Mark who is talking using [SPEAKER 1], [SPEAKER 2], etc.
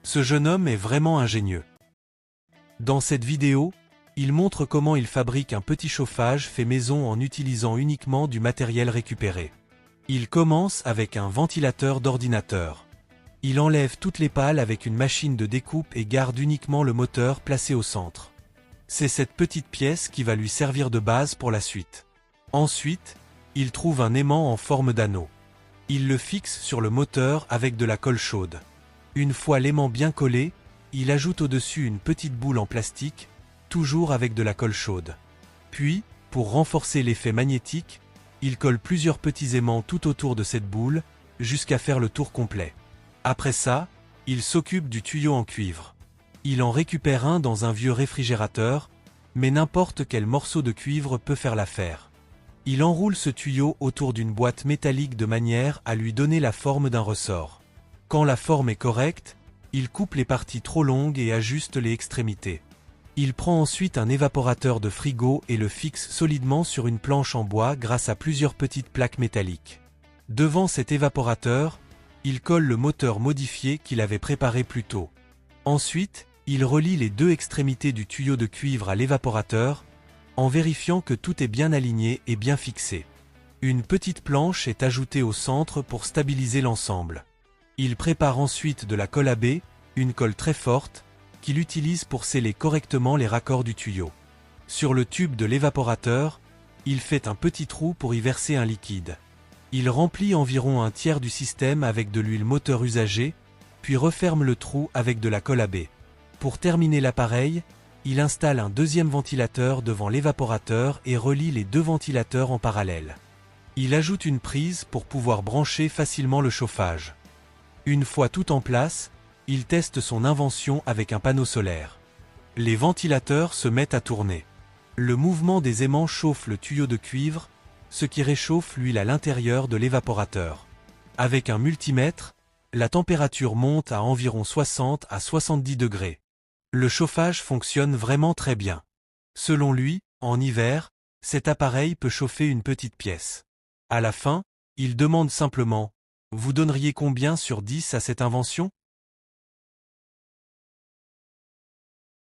[SPEAKER 1] Ce jeune homme est vraiment ingénieux. Dans cette vidéo, il montre comment il fabrique un petit chauffage fait maison en utilisant uniquement du matériel récupéré. Il commence avec un ventilateur d'ordinateur. Il enlève toutes les pales avec une machine de découpe et garde uniquement le moteur placé au centre. C'est cette petite pièce qui va lui servir de base pour la suite. Ensuite, il trouve un aimant en forme d'anneau. Il le fixe sur le moteur avec de la colle chaude. Une fois l'aimant bien collé, il ajoute au-dessus une petite boule en plastique, toujours avec de la colle chaude. Puis, pour renforcer l'effet magnétique, il colle plusieurs petits aimants tout autour de cette boule, jusqu'à faire le tour complet. Après ça, il s'occupe du tuyau en cuivre. Il en récupère un dans un vieux réfrigérateur, mais n'importe quel morceau de cuivre peut faire l'affaire. Il enroule ce tuyau autour d'une boîte métallique de manière à lui donner la forme d'un ressort. Quand la forme est correcte, il coupe les parties trop longues et ajuste les extrémités. Il prend ensuite un évaporateur de frigo et le fixe solidement sur une planche en bois grâce à plusieurs petites plaques métalliques. Devant cet évaporateur, il colle le moteur modifié qu'il avait préparé plus tôt. Ensuite, il relie les deux extrémités du tuyau de cuivre à l'évaporateur, en vérifiant que tout est bien aligné et bien fixé. Une petite planche est ajoutée au centre pour stabiliser l'ensemble. Il prépare ensuite de la colle à baies, une colle très forte, qu'il utilise pour sceller correctement les raccords du tuyau. Sur le tube de l'évaporateur, il fait un petit trou pour y verser un liquide. Il remplit environ un tiers du système avec de l'huile moteur usagée, puis referme le trou avec de la colle à baies. Pour terminer l'appareil, il installe un deuxième ventilateur devant l'évaporateur et relie les deux ventilateurs en parallèle. Il ajoute une prise pour pouvoir brancher facilement le chauffage. Une fois tout en place, il teste son invention avec un panneau solaire. Les ventilateurs se mettent à tourner. Le mouvement des aimants chauffe le tuyau de cuivre, ce qui réchauffe l'huile à l'intérieur de l'évaporateur. Avec un multimètre, la température monte à environ 60 à 70 degrés. Le chauffage fonctionne vraiment très bien. Selon lui, en hiver, cet appareil peut chauffer une petite pièce. À la fin, il demande simplement: vous donneriez combien sur 10 à cette invention ?